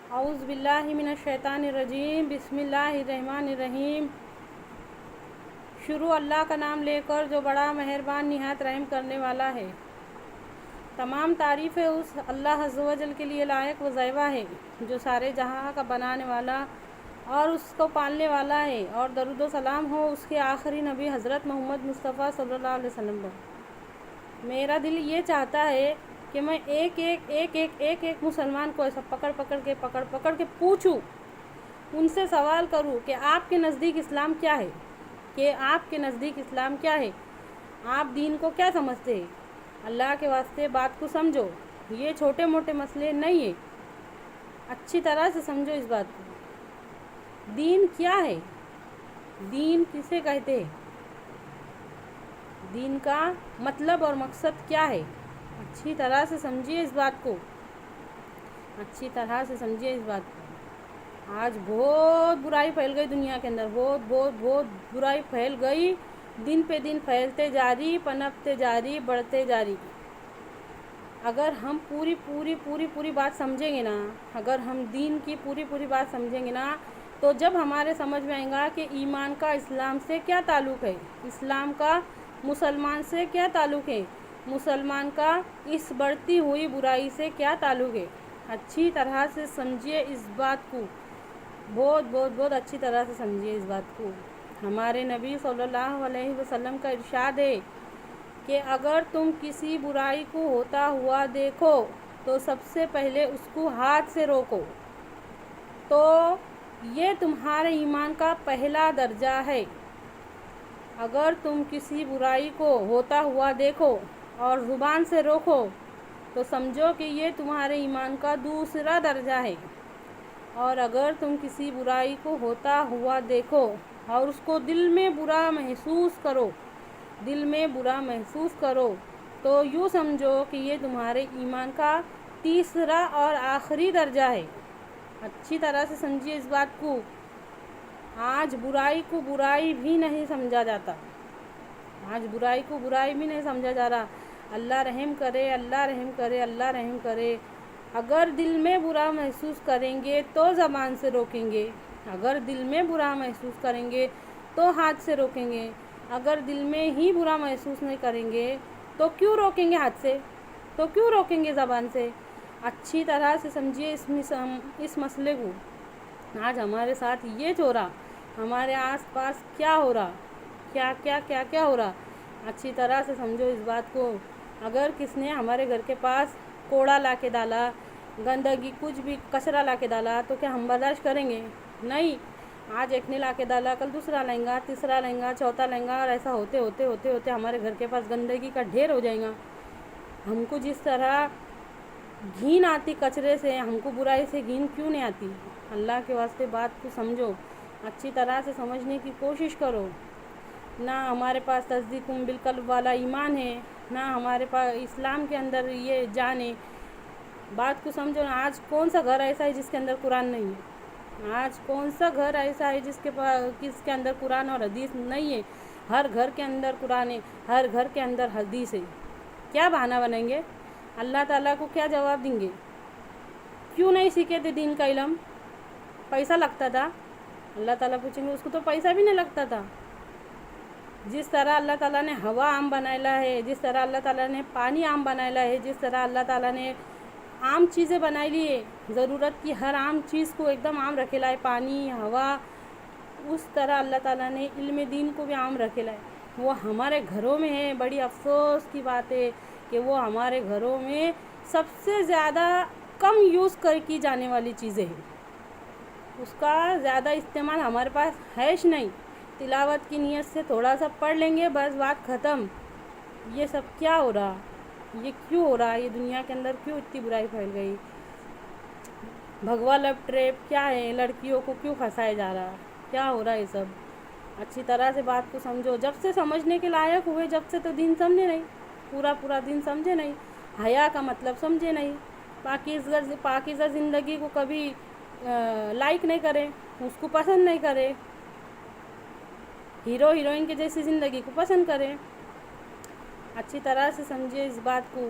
اعوذ باللہ من الشیطان الرجیم، بسم اللہ الرحمن الرحیم۔ شروع اللہ کا نام لے کر جو بڑا مہربان نہایت رحم کرنے والا ہے۔ تمام تعریفیں اس اللہ عز و جل کے لیے لائق و زیبا ہے جو سارے جہاں کا بنانے والا اور اس کو پالنے والا ہے، اور درود و سلام ہو اس کے آخری نبی حضرت محمد مصطفیٰ صلی اللہ علیہ وسلم پر۔ میرا دل یہ چاہتا ہے کہ میں ایک مسلمان کو ایسا پکڑ کے پوچھوں، ان سے سوال کروں کہ آپ کے نزدیک اسلام کیا ہے، آپ دین کو کیا سمجھتے ہیں۔ اللہ کے واسطے بات کو سمجھو، یہ چھوٹے موٹے مسئلے نہیں ہیں، اچھی طرح سے سمجھو اس بات کو۔ دین کیا ہے، دین کسے کہتے ہیں، دین کا مطلب اور مقصد کیا ہے، اچھی طرح سے سمجھیے اس بات کو، آج بہت برائی پھیل گئی دنیا کے اندر، بہت برائی پھیل گئی، دن پہ دن پھیلتے جاری، پنپتے جاری، بڑھتے جاری۔ اگر ہم پوری بات سمجھیں گے نا، اگر ہم دین کی پوری بات سمجھیں گے نا، تو جب ہمارے سمجھ میں آئے گا کہ ایمان کا اسلام سے کیا تعلق ہے، اسلام کا مسلمان سے کیا تعلق ہے، مسلمان کا اس بڑھتی ہوئی برائی سے کیا تعلق ہے۔ اچھی طرح سے سمجھیے اس بات کو، بہت اچھی طرح سے سمجھیے اس بات کو۔ ہمارے نبی صلی اللہ علیہ وسلم کا ارشاد ہے کہ اگر تم کسی برائی کو ہوتا ہوا دیکھو تو سب سے پہلے اس کو ہاتھ سے روکو، تو یہ تمہارے ایمان کا پہلا درجہ ہے۔ اگر تم کسی برائی کو ہوتا ہوا دیکھو اور زبان سے روکو تو سمجھو کہ یہ تمہارے ایمان کا دوسرا درجہ ہے، اور اگر تم کسی برائی کو ہوتا ہوا دیکھو اور اس کو دل میں برا محسوس کرو تو یوں سمجھو کہ یہ تمہارے ایمان کا تیسرا اور آخری درجہ ہے۔ اچھی طرح سے سمجھیے اس بات کو۔ آج برائی کو برائی بھی نہیں سمجھا جاتا، جا رہا۔ اللہ رحم کرے۔ اگر دل میں برا محسوس کریں گے تو زبان سے روکیں گے، اگر دل میں برا محسوس کریں گے تو ہاتھ سے روکیں گے، اگر دل میں ہی برا محسوس نہیں کریں گے تو کیوں روکیں گے ہاتھ سے، تو کیوں روکیں گے زبان سے۔ اچھی طرح سے سمجھیے اس مسئلے کو۔ آج ہمارے ساتھ یہ ہو رہا، ہمارے آس پاس کیا ہو رہا، کیا ہو رہا، اچھی طرح سے سمجھو اس بات کو۔ اگر کس نے ہمارے گھر کے پاس کوڑا لا کے ڈالا، گندگی کچھ بھی کچرا لا کے ڈالا تو کیا ہم برداشت کریں گے؟ نہیں۔ آج ایک نے لا کے ڈالا، کل دوسرا لائیں گا، تیسرا لائیں گا، چوتھا لائیں گا، اور ایسا ہوتے ہمارے گھر کے پاس گندگی کا ڈھیر ہو جائے گا۔ ہم کو جس طرح گھین آتی کچرے سے، ہم کو برائی سے گھین کیوں نہیں آتی؟ اللہ کے واسطے بات کو سمجھو، اچھی طرح سے سمجھنے کی کوشش کرو۔ نہ ہمارے پاس تصدیق بالقلب والا ایمان ہے، نہ ہمارے پاس اسلام کے اندر یہ جان ہے۔ بات کو سمجھو۔ آج کون سا گھر ایسا ہے جس کے اندر قرآن نہیں ہے؟ آج کون سا گھر ایسا ہے جس کے اندر قرآن اور حدیث نہیں ہے؟ ہر گھر کے اندر قرآن ہے، ہر گھر کے اندر حدیث ہے۔ کیا بہانہ بنائیں گے؟ اللہ تعالیٰ کو کیا جواب دیں گے؟ کیوں نہیں سیکھے تھے دین کا علم؟ پیسہ لگتا تھا؟ اللہ تعالیٰ پوچھیں گے، اس کو تو پیسہ بھی نہیں لگتا تھا۔ جس طرح اللہ تعالیٰ نے ہوا عام بنایا ہے، جس طرح اللہ تعالیٰ نے پانی عام بنایا ہے، جس طرح اللہ تعالیٰ نے عام چیزیں بنائی لی ہے، ضرورت کی ہر عام چیز کو ایک دم عام رکھے لائے، پانی، ہوا، اس طرح اللہ تعالیٰ نے علم دین کو بھی عام رکھے لائے۔ وہ ہمارے گھروں میں ہے۔ بڑی افسوس کی بات ہے کہ وہ ہمارے گھروں میں سب سے زیادہ کم یوز کی جانے والی چیزیں ہیں، اس کا زیادہ استعمال ہمارے پاس ہے نہیں۔ تلاوت کی نیت سے تھوڑا سا پڑھ لیں گے، بس بات ختم۔ یہ سب کیا ہو رہا، یہ کیوں ہو رہا، یہ دنیا کے اندر کیوں اتنی برائی پھیل گئی؟ بھگوا لب ٹریپ کیا ہے، لڑکیوں کو کیوں پھنسایا جا رہا، کیا ہو رہا ہے یہ سب؟ اچھی طرح سے بات کو سمجھو۔ جب سے سمجھنے کے لائق ہوئے، جب سے تو دین سمجھے نہیں، پورا دین سمجھے نہیں، حیا کا مطلب سمجھے نہیں، پاکیزہ زندگی کو کبھی لائک نہیں کرے، اس کو پسند نہیں کرے، ہیرو ہیروئن کے جیسی زندگی کو پسند کرے۔ اچھی طرح سے سمجھے اس بات کو۔